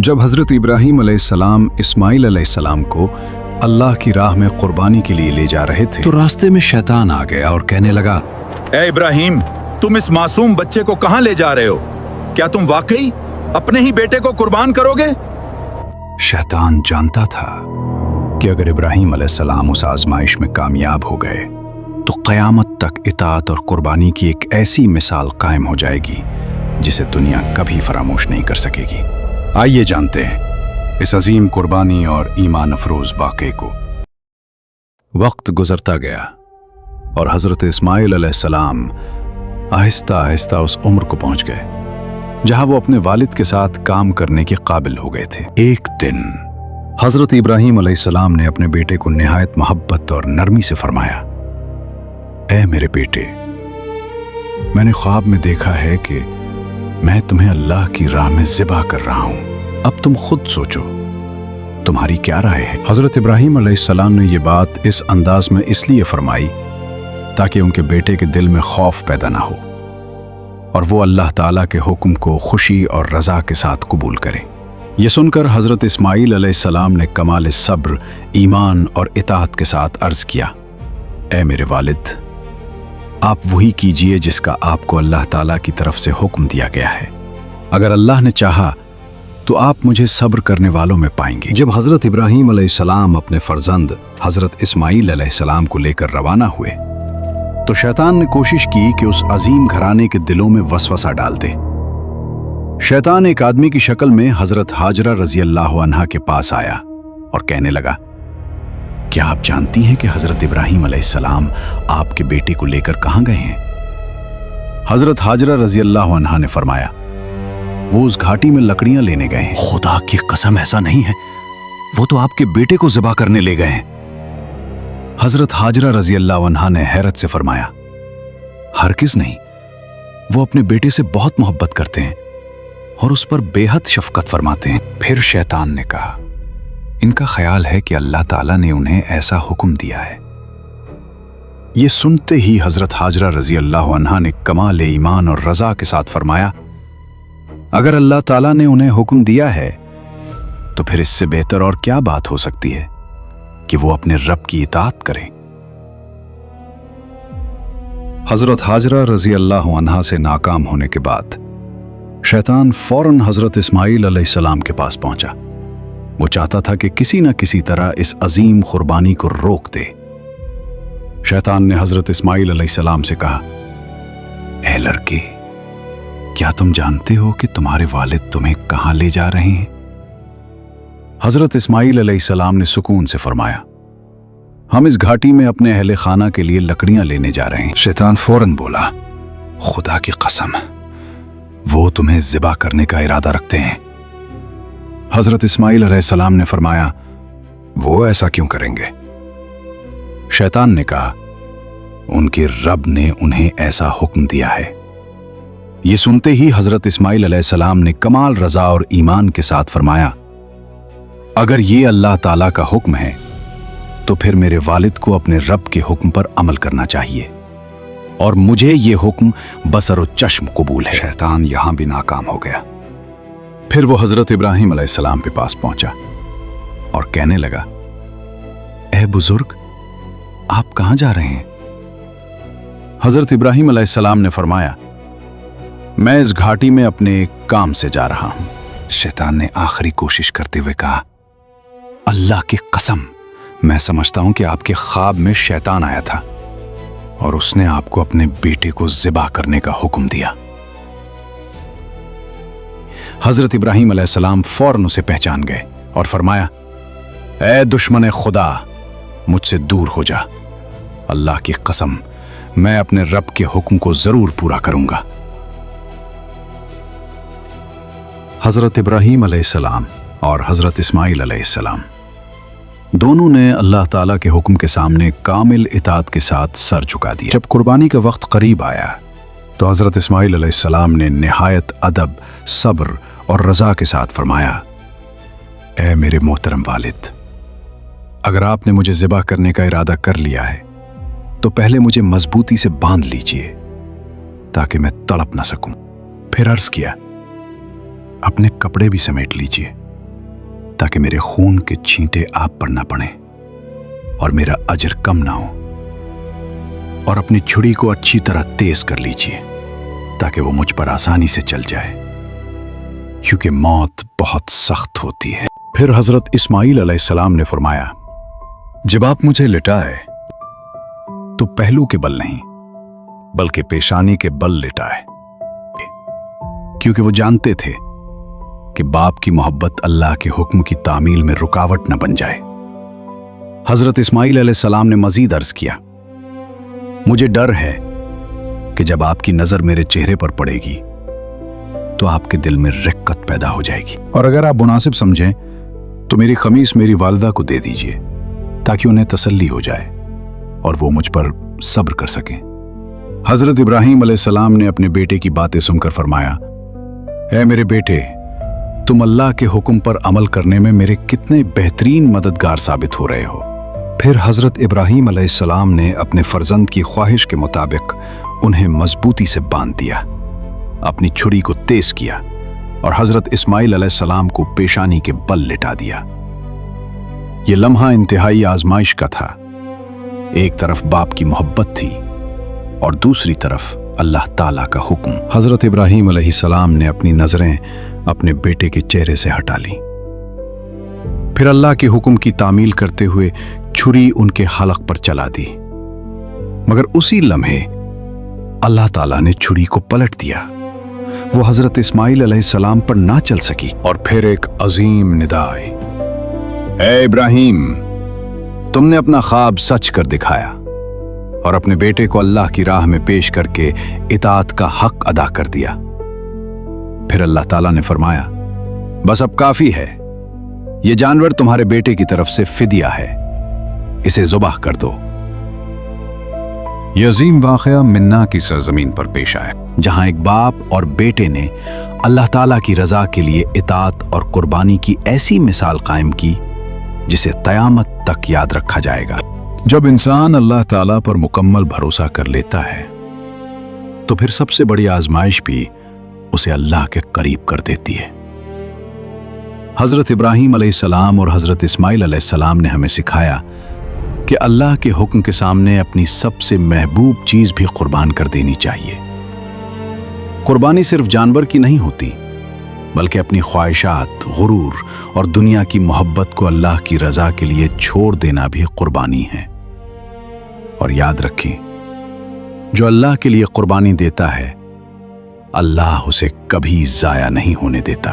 जब हज़रत इब्राहीम अलैहिस्सलाम इस्माइल अलैहिस्सलाम को अल्लाह की राह में कुर्बानी के लिए ले जा रहे थे तो रास्ते में शैतान आ गया और कहने लगा, ए इब्राहीम, तुम इस मासूम बच्चे को कहाँ ले जा रहे हो? क्या तुम वाकई अपने ही बेटे को कुर्बान करोगे? शैतान जानता था कि अगर इब्राहीम अलैहिस्सलाम उस आजमाइश में कामयाब हो गए तो क़यामत तक इताअत और कुर्बानी की एक ऐसी मिसाल कायम हो जाएगी जिसे दुनिया कभी फरामोश नहीं कर सकेगी। आइए जानते हैं इस अजीम कुर्बानी और ईमान अफरोज वाक़े को। वक्त गुजरता गया और हज़रत इस्माइल अलैहिस्सलाम आहिस्ता आहिस्ता उस उम्र को पहुंच गए जहां वो अपने वालिद के साथ काम करने के काबिल हो गए थे। एक दिन हज़रत इब्राहीम अलैहिस्सलाम ने अपने बेटे को निहायत मोहब्बत और नरमी से फरमाया, ऐ मेरे बेटे, मैंने ख्वाब में देखा है कि मैं तुम्हें अल्लाह की राह में ज़िबा कर रहा हूं। अब तुम खुद सोचो, तुम्हारी क्या राय है? हज़रत इब्राहीम अलैहिस्सलाम ने ये बात इस अंदाज में इसलिए फरमाई ताकि उनके बेटे के दिल में खौफ पैदा ना हो और वो अल्लाह ताला के हुक्म को खुशी और रज़ा के साथ कबूल करे। ये सुनकर हज़रत इस्माइल अलैहिस्सलाम ने कमाल सब्र, ईमान और इताअत के साथ अर्ज़ किया, ऐ मेरे वालिद, आप वही कीजिए जिसका आपको अल्लाह ताला की तरफ से हुक्म दिया गया है। अगर अल्लाह ने चाहा तो आप मुझे सब्र करने वालों में पाएंगे। जब हज़रत इब्राहीम अलैहिस्सलाम अपने फर्जंद हज़रत इस्माइल अलैहिस्सलाम को लेकर रवाना हुए तो शैतान ने कोशिश की कि उस अजीम घराने के दिलों में वसवसा डाल दे। शैतान एक आदमी की शक्ल में हज़रत हाजरा रज़ी अल्लाह अन्हा के पास आया और कहने लगा, क्या आप जानती हैं कि हज़रत इब्राहीम अलैहिस्सलाम आपके बेटे को लेकर कहाँ गए हैं? हज़रत हाजरा रज़ी अल्लाह अन्हा ने फरमाया, वो उस घाटी में लकड़ियां लेने गए हैं। खुदा की कसम, ऐसा नहीं है, वो तो आपके बेटे को ज़िबा करने ले गए हैं। हज़रत हाजरा रज़ी अल्लाह अन्हा ने हैरत से फरमाया, हरगिज़ नहीं, वो अपने बेटे से बहुत मोहब्बत करते हैं और उस पर बेहद शफ़क़त फरमाते हैं। फिर शैतान ने कहा, इनका ख्याल है कि अल्लाह ताला ने उन्हें ऐसा हुक्म दिया है। ये सुनते ही हज़रत हाजरा रज़ी अल्लाह अन्हा ने कमाल ईमान और रज़ा के साथ फरमाया, अगर अल्लाह ताला ने उन्हें हुक्म दिया है तो फिर इससे बेहतर और क्या बात हो सकती है कि वो अपने रब की इताअत करें। हज़रत हाजरा रज़ी अल्लाह अन्हा से नाकाम होने के बाद शैतान फौरन हज़रत इस्माइल अलैहिस्सलाम के पास पहुंचा। वो चाहता था कि किसी न किसी तरह इस अजीम कुर्बानी को रोक दे। शैतान ने हज़रत इस्माइल अलैहिस्सलाम से कहा, ऐ लड़के, क्या तुम जानते हो कि तुम्हारे वालिद तुम्हें कहां ले जा रहे हैं? हज़रत इस्माइल अलैहिस्सलाम ने सुकून से फरमाया, हम इस घाटी में अपने अहले खाना के लिए लकड़ियां लेने जा रहे हैं। शैतान फौरन बोला, खुदा की कसम, वो तुम्हें ज़िबा करने का इरादा रखते हैं। हज़रत इस्माइल अलैहिस्सलाम ने फरमाया, वो ऐसा क्यों करेंगे? शैतान ने कहा, उनके रब ने उन्हें ऐसा हुक्म दिया है। ये सुनते ही हज़रत इस्माइल अलैहिस्सलाम ने कमाल रज़ा और ईमान के साथ फरमाया, अगर ये अल्लाह ताला का हुक्म है तो फिर मेरे वालिद को अपने रब के हुक्म पर अमल करना चाहिए और मुझे ये हुक्म बसर व चश्म कबूल है। शैतान यहां भी नाकाम हो गया। फिर वो हज़रत इब्राहीम अलैहिस्सलाम के पास पहुंचा और कहने लगा, ऐ बुजुर्ग, आप कहां जा रहे हैं? हज़रत इब्राहीम अलैहिस्सलाम ने फरमाया, मैं इस घाटी में अपने काम से जा रहा हूं। शैतान ने आखिरी कोशिश करते हुए कहा, अल्लाह की कसम, मैं समझता हूं कि आपके ख्वाब में शैतान आया था और उसने आपको अपने बेटे को ज़िबा करने का हुक्म दिया। हज़रत इब्राहीम अलैहिस्सलाम फौरन उसे पहचान गए और फरमाया, ऐ दुश्मन खुदा, मुझसे दूर हो जा। अल्लाह की कसम, मैं अपने रब के हुक्म को ज़रूर पूरा करूंगा। हज़रत इब्राहीम अलैहिस्सलाम और हज़रत इस्माइल अलैहिस्सलाम दोनों ने अल्लाह ताला के हुक्म के सामने कामिल इताअत के साथ सर झुका दिया। जब कुर्बानी का वक्त करीब आया तो हज़रत इस्माइल अलैहिस्सलाम ने निहायत अदब, सब्र और रज़ा के साथ फरमाया, ऐ मेरे मोहतरम वालिद, अगर आपने मुझे ज़िबा करने का इरादा कर लिया है तो पहले मुझे मजबूती से बांध लीजिए ताकि मैं तड़प ना सकूं। फिर अर्ज़ किया, अपने कपड़े भी समेट लीजिए। ताकि मेरे खून के छींटे आप पर ना पड़े और मेरा अजर कम ना हो। और अपनी छुरी को अच्छी तरह तेज कर लीजिए ताकि वो मुझ पर आसानी से चल जाए, क्योंकि मौत बहुत सख्त होती है। फिर हजरत इस्माइल अलैहिस्सलाम ने फरमाया, जब आप मुझे लिटाए तो पहलू के बल नहीं बल्कि पेशानी के बल लिटाए, क्योंकि वो जानते थे कि बाप की मोहब्बत अल्लाह के हुक्म की तामील में रुकावट न बन जाए। हजरत इस्माइल अलैहिस्सलाम ने मजीद अर्ज किया, मुझे डर है कि जब आपकी नजर मेरे चेहरे पर पड़ेगी तो आपके दिल में रिक्कत पैदा हो जाएगी, और अगर आप मुनासिब समझें तो मेरी खमीस मेरी वालिदा को दे दीजिए ताकि उन्हें तसल्ली हो जाए और वो मुझ पर सब्र कर सकें। हजरत इब्राहीम अलैहिस्सलाम ने अपने बेटे की बातें सुनकर फरमाया, ऐ मेरे बेटे, तुम अल्लाह के हुक्म पर अमल करने में मेरे कितने बेहतरीन मददगार साबित हो रहे हो। फिर हजरत इब्राहीम अलैहिस्सलाम ने अपने फर्जंद की ख्वाहिश के मुताबिक उन्हें मजबूती से बांध दिया, अपनी छुरी को तेज किया और हजरत इस्माइल अलैहिस्सलाम को पेशानी के बल लिटा दिया। यह लम्हा इंतहाई आजमाइश का था। एक तरफ बाप की मोहब्बत थी और दूसरी तरफ अल्लाह ताला का हुक्म। हजरत इब्राहीम अलैहिस्सलाम ने अपनी नजरें अपने बेटे के चेहरे से हटा ली, फिर अल्लाह के हुक्म की तामील करते हुए छुरी उनके हलक पर चला दी, मगर उसी लम्हे अल्लाह ताला ने छुरी को पलट दिया। वो हजरत इस्माइल अलैहिस्सलाम पर ना चल सकी और फिर एक अजीम निदा आई, ऐ इब्राहीम, तुमने अपना ख्वाब सच कर दिखाया और अपने बेटे को अल्लाह की राह में पेश करके इताअत का हक अदा कर दिया। फिर अल्लाह ताला ने फरमाया, बस अब काफी है, ये जानवर तुम्हारे बेटे की तरफ से फिदिया है, इसे ज़ुबाह कर दो। यह अजीम वाक़या मिन्ना की सरजमीन पर पेश आया, जहां एक बाप और बेटे ने अल्लाह ताला की रजा के लिए इताअत और कुर्बानी की ऐसी मिसाल कायम की जिसे क़यामत तक याद रखा जाएगा। जब इंसान अल्लाह ताला पर मुकम्मल भरोसा कर लेता है तो फिर सबसे बड़ी आजमाइश भी उसे अल्लाह के करीब कर देती है। हजरत इब्राहीम अलैहिस्सलाम और हजरत इस्माइल अलैहिस्सलाम ने हमें सिखाया कि अल्लाह के हुक्म के सामने अपनी सबसे महबूब चीज भी कुर्बान कर देनी चाहिए। कुर्बानी सिर्फ जानवर की नहीं होती, बल्कि अपनी ख्वाहिशात, गुरूर और दुनिया की मोहब्बत को अल्लाह की रजा के लिए छोड़ देना भी कुर्बानी है। और याद रखें, जो अल्लाह के लिए कुर्बानी देता है, अल्लाह उसे कभी जाया नहीं होने देता।